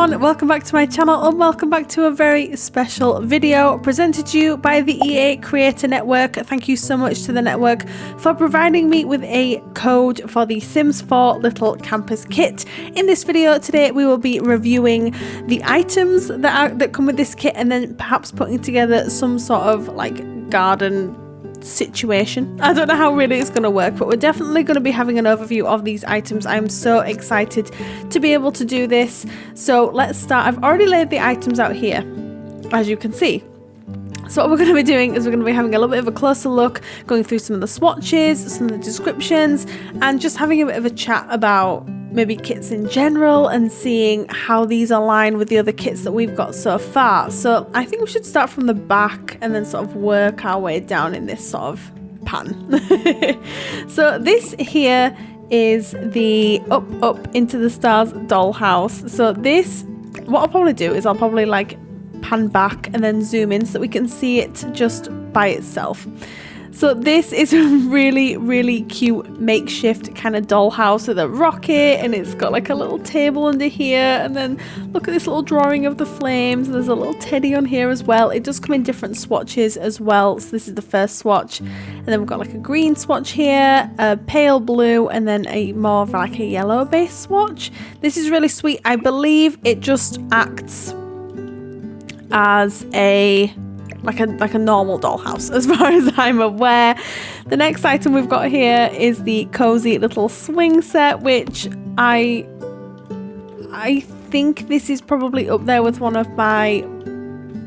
everyone, welcome back to my channel and welcome back to a very special video presented to you by the EA Creator Network. Thank you so much to the network for providing me with a code for the Sims 4 Little Campers Kit. In this video today we will be reviewing the items that come with this kit and then perhaps putting together some sort of like garden situation. I don't know how really it's going to work, but we're definitely going to be having an overview of these items. I'm so excited to be able to do this. So let's start. I've already laid the items out here, as you can see. So what we're going to be doing is we're going to be having a little bit of a closer look, going through some of the swatches, some of the descriptions, and just having a bit of a chat about maybe kits in general and seeing how these align with the other kits that we've got so far. So I think we should start from the back and then sort of work our way down in this sort of pan. So this here is the Up Into the Stars dollhouse. So this, what I'll probably do is I'll probably like pan back and then zoom in so that we can see it just by itself. So this is a really cute makeshift kind of dollhouse with a rocket, and it's got like a little table under here, and then look at this little drawing of the flames. There's a little teddy on here as well. It does come in different swatches as well. So this is the first swatch, and then we've got like a green swatch here, a pale blue, and then a more of like a yellow base swatch. This is really sweet. I believe it just acts as a like a normal dollhouse as far as I'm aware. The next item we've got here is the cozy little swing set, which I think this is probably up there with one of my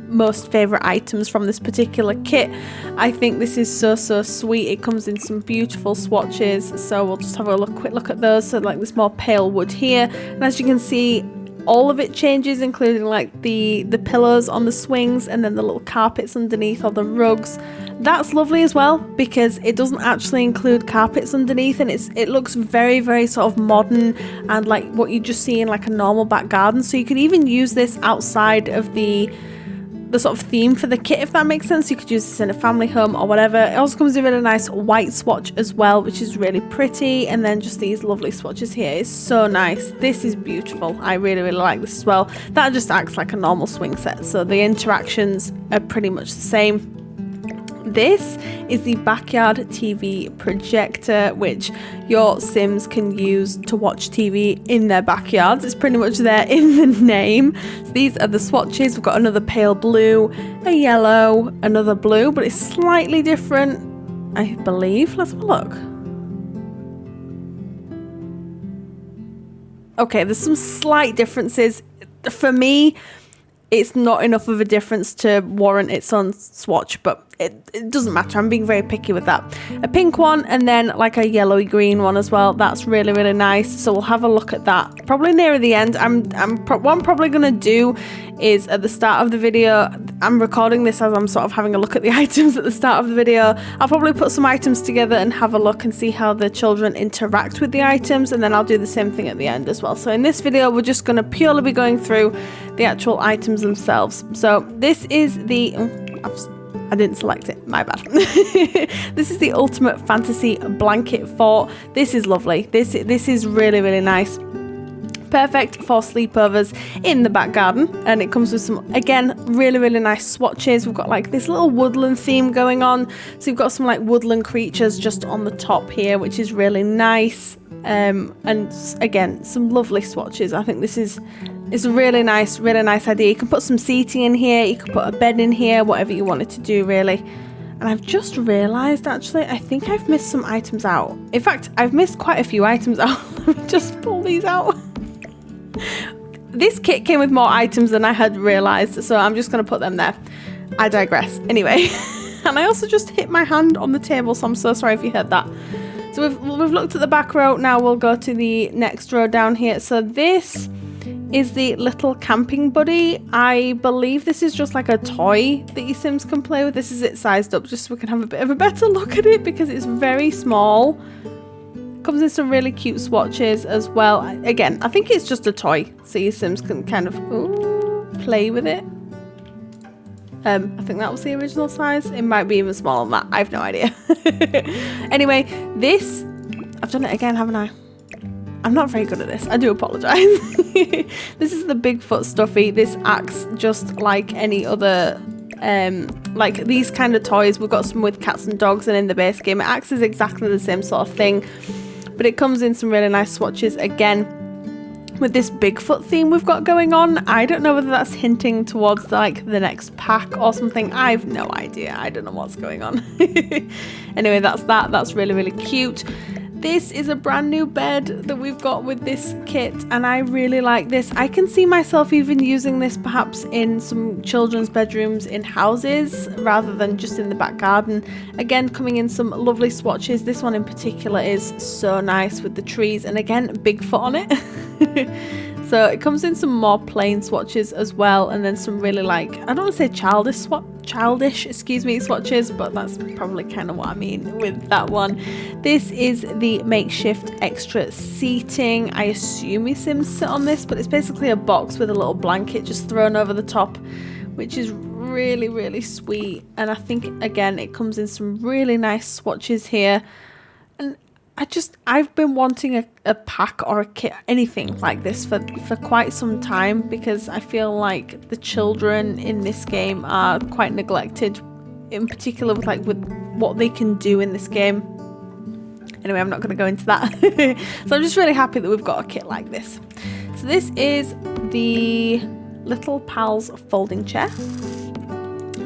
most favorite items from this particular kit. I think this is so sweet. It comes in some beautiful swatches, so we'll just have a quick look at those. So like this more pale wood here, and as you can see, all of it changes, including like the pillows on the swings and then the little carpets underneath, or the rugs. That's lovely as well because it doesn't actually include carpets underneath, and it looks very sort of modern and like what you just see in like a normal back garden. So you could even use this outside of the sort of theme for the kit, if that makes sense. You could use this in a family home or whatever. It also comes with a really nice white swatch as well, which is really pretty, and then just these lovely swatches here is so nice. This is beautiful. I really like this as well. That just acts like a normal swing set, so the interactions are pretty much the same. This is the backyard TV projector, which your Sims can use to watch TV in their backyards. It's pretty much there in the name. So these are the swatches. We've got another pale blue, a yellow, another blue, but it's slightly different, I believe. Let's have a look. Okay, there's some slight differences. For me, it's not enough of a difference to warrant its own swatch, but it doesn't matter. I'm being very picky with that. A pink one, and then like a yellowy green one as well. That's really nice. So we'll have a look at that probably nearer the end. What I'm probably gonna do is at the start of the video, I'm recording this as I'm sort of having a look at the items at the start of the video. I'll probably put some items together and have a look and see how the children interact with the items, and then I'll do the same thing at the end as well. So in this video, we're just gonna purely be going through the actual items themselves. So this is the I didn't select it, my bad. This is the Ultimate Fantasy Blanket Fort. This is lovely. This is really nice. Perfect for sleepovers in the back garden, and it comes with some, again, really nice swatches. We've got like this little woodland theme going on, so you've got some like woodland creatures just on the top here, which is really nice. And again, some lovely swatches. I think this is a really nice idea. You can put some seating in here, you can put a bed in here, whatever you wanted to do really. And I've just realized, actually, I think I've missed some items out. In fact, I've missed quite a few items out. Let me just pull these out. This kit came with more items than I had realized, so I'm just going to put them there. I digress. Anyway, and I also just hit my hand on the table, so I'm so sorry if you heard that. So we've looked at the back row. Now we'll go to the next row down here. So this is the little camping buddy. I believe this is just like a toy that your Sims can play with. This is it sized up just so we can have a bit of a better look at it because it's very small. Comes in some really cute swatches as well. Again, I think it's just a toy, so your Sims can kind of play with it. I think that was the original size. It might be even smaller than that. I have no idea. Anyway, this, I've done it again, haven't I? I'm not very good at this. I do apologise. This is the Bigfoot stuffy. This acts just like any other, like these kind of toys. We've got some with cats and dogs, and in the base game, it acts as exactly the same sort of thing. But it comes in some really nice swatches again. With this Bigfoot theme we've got going on, I don't know whether that's hinting towards like the next pack or something. I've no idea. I don't know what's going on. Anyway, that's that. That's really, really cute. This is a brand new bed that we've got with this kit, and I really like this. I can see myself even using this perhaps in some children's bedrooms in houses rather than just in the back garden. Again, coming in some lovely swatches. This one in particular is so nice with the trees, and again, Bigfoot on it. So it comes in some more plain swatches as well, and then some really like, I don't want to say childish swatches, but that's probably kind of what I mean with that one. This is the makeshift extra seating. I assume your Sims sit on this, but it's basically a box with a little blanket just thrown over the top, which is really, really sweet. And I think again it comes in some really nice swatches here, and I've been wanting a pack or a kit, anything like this for quite some time, because I feel like the children in this game are quite neglected, in particular with what they can do in this game. Anyway, I'm not going to go into that. So I'm just really happy that we've got a kit like this. So this is the Little Pals folding chair.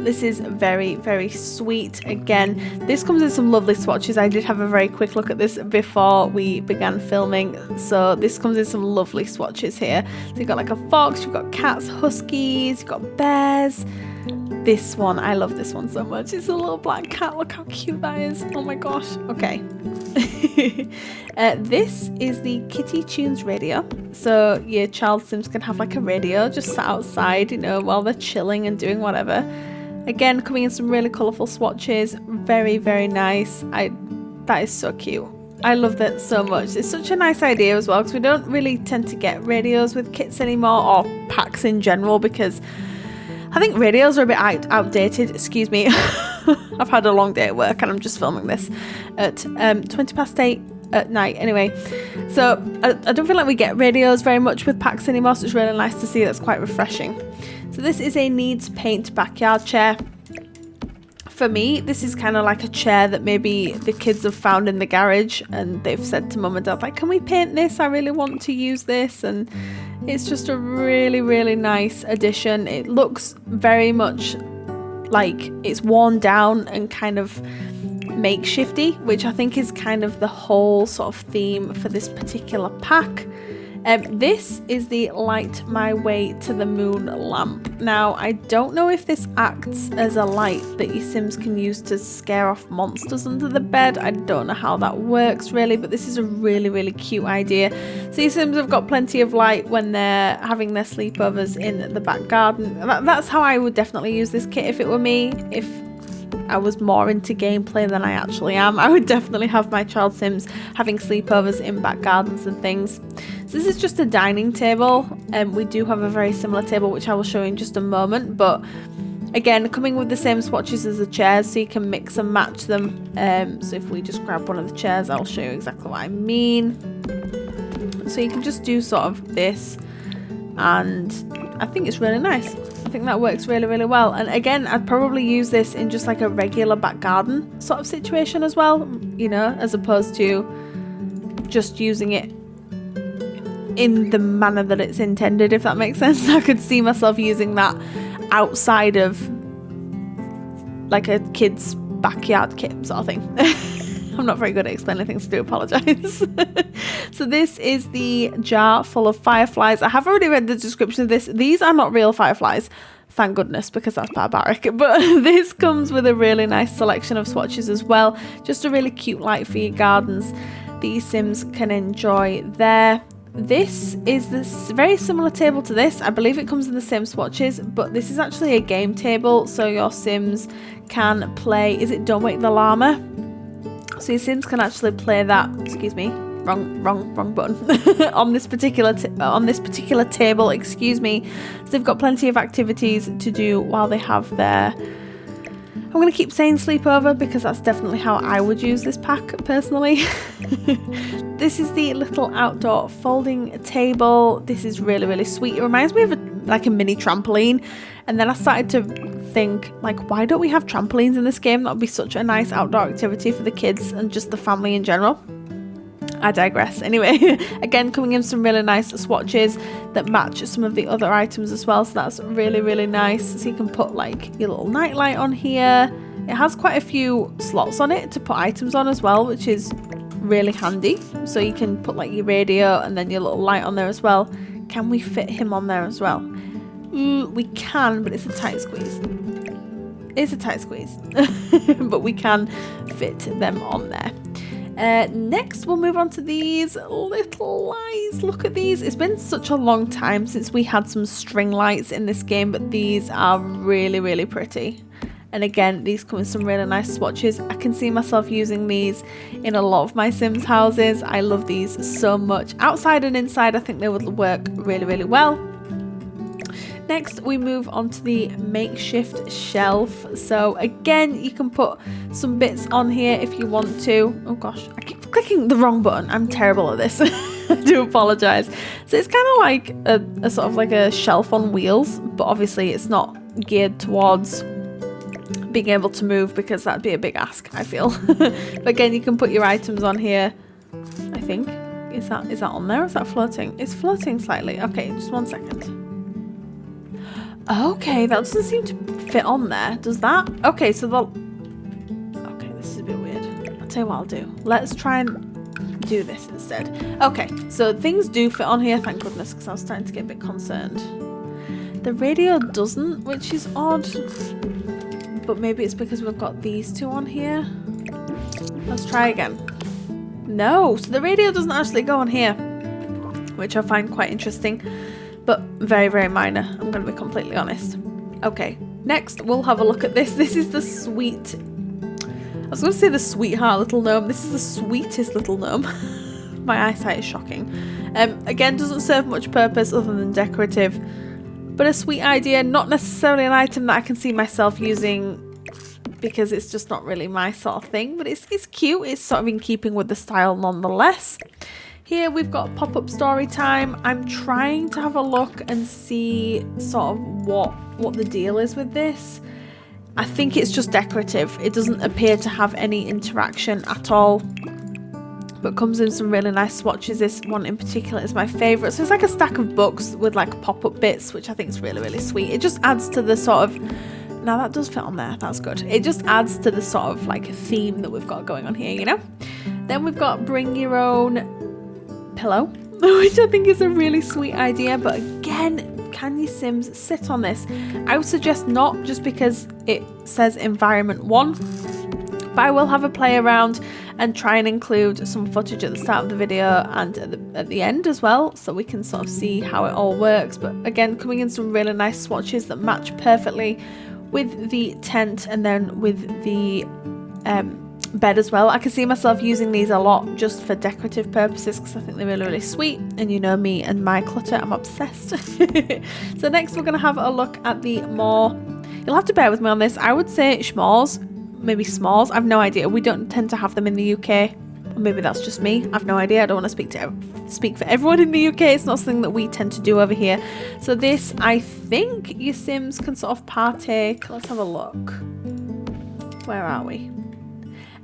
This is very, very sweet. Again, this comes in some lovely swatches. I did have a very quick look at this before we began filming. So this comes in some lovely swatches here. So you've got like a fox, you've got cats, huskies, you've got bears. This one, I love this one so much. It's a little black cat. Look how cute that is. Oh my gosh. Okay. This is the Kitty Tunes radio. So your child Sims can have like a radio just sat outside, you know, while they're chilling and doing whatever. Again, coming in some really colourful swatches. Very, very nice. That is so cute. I love that so much. It's such a nice idea as well, because we don't really tend to get radios with kits anymore, or packs in general, because I think radios are a bit outdated. Excuse me. I've had a long day at work and I'm just filming this at 8:20 at night. Anyway, so I don't feel like we get radios very much with packs anymore, so it's really nice to see. That's quite refreshing. So this is a needs paint backyard chair. For me, this is kind of like a chair that maybe the kids have found in the garage, and they've said to mum and dad, like, can we paint this? I really want to use this. And it's just a really, really nice addition. It looks very much like it's worn down and kind of makeshifty, which I think is kind of the whole sort of theme for this particular pack. This is the Light My Way to the Moon lamp. Now, I don't know if this acts as a light that your Sims can use to scare off monsters under the bed. I don't know how that works really, but this is a really, really cute idea. So your Sims have got plenty of light when they're having their sleepovers in the back garden. That's how I would definitely use this kit if it were me. If I was more into gameplay than I actually am, I would definitely have my child Sims having sleepovers in back gardens and things. So this is just a dining table, and we do have a very similar table which I will show you in just a moment, but again, coming with the same swatches as the chairs, so you can mix and match them. So if we just grab one of the chairs, I'll show you exactly what I mean. So you can just do sort of this, and I think it's really nice. I think that works really, really well. And again, I'd probably use this in just like a regular back garden sort of situation as well, you know, as opposed to just using it in the manner that it's intended, if that makes sense. I could see myself using that outside of like a kid's backyard kit sort of thing. I'm not very good at explaining things, so do apologise. So this is the jar full of fireflies. I have already read the description of this. These are not real fireflies, thank goodness, because that's barbaric. But this comes with a really nice selection of swatches as well. Just a really cute light for your gardens that your Sims can enjoy there. This is this very similar table to this. I believe it comes in the same swatches, but this is actually a game table, so your Sims can play, is it Don't Wake the Llama? So your Sims can actually play that, excuse me, wrong button, on this particular table, excuse me. So they've got plenty of activities to do while they have their I'm going to keep saying sleepover because that's definitely how I would use this pack personally. This is the little outdoor folding table. This is really, really sweet. It reminds me of like a mini trampoline. And then I started to think, like, why don't we have trampolines in this game? That would be such a nice outdoor activity for the kids and just the family in general. I digress. Anyway, again, coming in some really nice swatches that match some of the other items as well. So that's really, really nice. So you can put like your little nightlight on here. It has quite a few slots on it to put items on as well, which is really handy. So you can put like your radio and then your little light on there as well. Can we fit him on there as well? We can, but it's a tight squeeze. It's a tight squeeze. But we can fit them on there. Next we'll move on to these little lights. Look at these. It's been such a long time since we had some string lights in this game, but these are really, really pretty. And again, these come with some really nice swatches. I can see myself using these in a lot of my Sims houses. I love these so much. Outside and inside, I think they would work really, really well. Next, we move on to the makeshift shelf. So again, you can put some bits on here if you want to. Oh gosh, I keep clicking the wrong button. I'm terrible at this. I do apologize. So it's kind of like a sort of like a shelf on wheels, but obviously it's not geared towards being able to move because that'd be a big ask, I feel. But again, you can put your items on here, I think. Is that on there or is that floating? It's floating slightly. Okay, just one second. Okay, that doesn't seem to fit on there, does that? Okay, so okay, this is a bit weird. I'll tell you what I'll do. Let's try and do this instead. Okay, so things do fit on here, thank goodness, because I was starting to get a bit concerned. The radio doesn't, which is odd. But maybe it's because we've got these two on here. Let's try again. No, so the radio doesn't actually go on here, which I find quite interesting. But very, very minor, I'm going to be completely honest. Okay, next we'll have a look at this. This is the sweet... I was going to say the sweetheart little gnome. This is the sweetest little gnome. My eyesight is shocking. Again, doesn't serve much purpose other than decorative. But a sweet idea, not necessarily an item that I can see myself using because it's just not really my sort of thing. But it's cute. It's sort of in keeping with the style nonetheless. Here we've got pop-up story time. I'm trying to have a look and see sort of what the deal is with this. I think it's just decorative. It doesn't appear to have any interaction at all, but comes in some really nice swatches. This one in particular is my favourite. So it's like a stack of books with like pop-up bits, which I think is really, really sweet. It just adds to the sort of... Now that does fit on there. That's good. It just adds to the sort of like theme that we've got going on here, you know? Then we've got bring your own pillow, which I think is a really sweet idea, but again, can your Sims sit on this? I would suggest not, just because it says environment 1, but I will have a play around and try and include some footage at the start of the video and at the end as well, so we can sort of see how it all works. But again, coming in some really nice swatches that match perfectly with the tent and then with the bed as well. I can see myself using these a lot just for decorative purposes because I think they're really, really sweet, and you know me and my clutter, I'm obsessed. So next we're going to have a look at the more, you'll have to bear with me on this, I would say schmores, maybe s'mores, I've no idea. We don't tend to have them in the UK, or maybe that's just me, I've no idea. I don't want to speak for everyone in the UK. It's not something that we tend to do over here. So this, I think your Sims can sort of partake. Let's have a look. Where are we?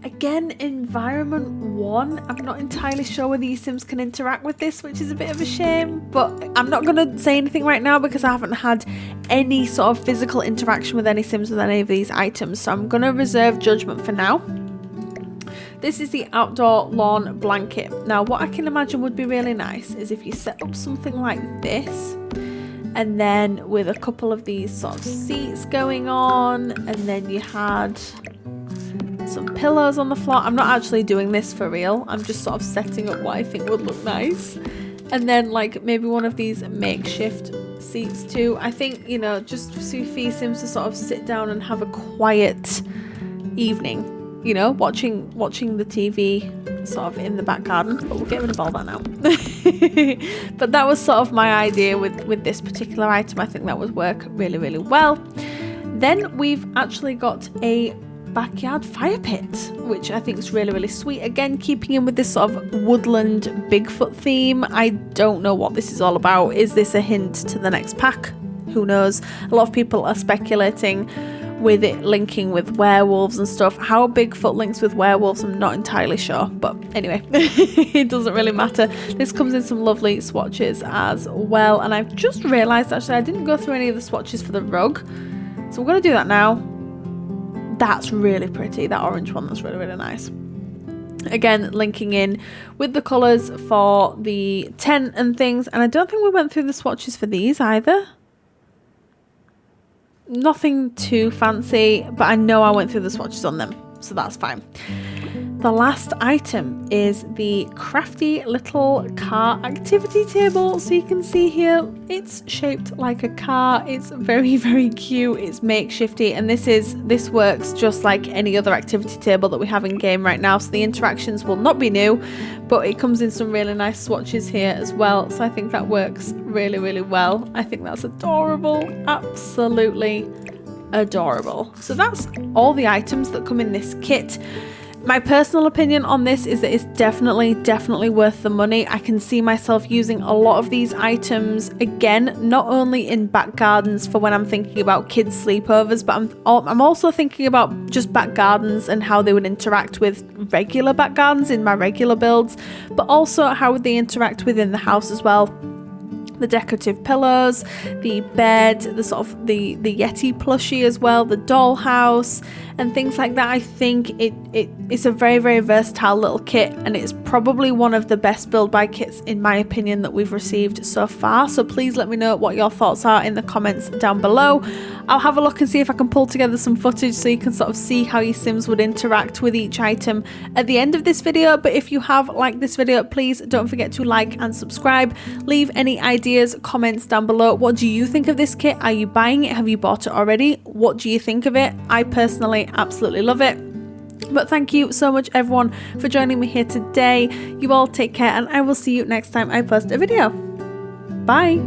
Again, environment 1. I'm not entirely sure whether your Sims can interact with this, which is a bit of a shame, but I'm not going to say anything right now because I haven't had any sort of physical interaction with any Sims with any of these items, so I'm going to reserve judgment for now. This is the outdoor lawn blanket. Now, what I can imagine would be really nice is if you set up something like this, and then with a couple of these sort of seats going on, and then you had some pillows on the floor. I'm not actually doing this for real. I'm just sort of setting up what I think would look nice. And then like maybe one of these makeshift seats too. I think, you know, just for your Sims to sort of sit down and have a quiet evening, you know, watching the TV sort of in the back garden. But we'll get rid of all that now. But that was sort of my idea with this particular item. I think that would work really, really well. Then we've actually got a backyard fire pit, which I think is really, really sweet. Again, keeping in with this sort of woodland Bigfoot theme. I don't know what this is all about. Is this a hint to the next pack? Who knows? A lot of people are speculating with it linking with werewolves and stuff. How Bigfoot links with werewolves, I'm not entirely sure, but anyway, it doesn't really matter. This comes in some lovely swatches as well, and I've just realised actually I didn't go through any of the swatches for the rug, so we're going to do that now. That's really pretty, that orange one, that's really, really nice. Again, linking in with the colours for the tent and things, and I don't think we went through the swatches for these either. Nothing too fancy, but I know I went through the swatches on them, so that's fine. The last item is the crafty little car activity table. So you can see here, it's shaped like a car. It's very, very cute. It's makeshifty, and this works just like any other activity table that we have in game right now. So the interactions will not be new, but it comes in some really nice swatches here as well. So I think that works really, really well. I think that's adorable. Absolutely adorable. So that's all the items that come in this kit. My personal opinion on this is that it's definitely worth the money. I can see myself using a lot of these items, again, not only in back gardens for when I'm thinking about kids' sleepovers, but I'm also thinking about just back gardens and how they would interact with regular back gardens in my regular builds, but also how would they interact within the house as well. The decorative pillows, the bed, the sort of the Yeti plushie as well, the dollhouse and things like that. I think it's a very, very versatile little kit, and it's probably one of the best build buy kits in my opinion that we've received so far. So please let me know what your thoughts are in the comments down below. I'll have a look and see if I can pull together some footage so you can sort of see how your Sims would interact with each item at the end of this video. But if you have liked this video, please don't forget to like and subscribe. Leave any ideas, comments down below. What do you think of this kit? Are you buying it? Have you bought it already? What do you think of it? I personally absolutely love it. But thank you so much everyone for joining me here today. You all take care, and I will see you next time I post a video. Bye.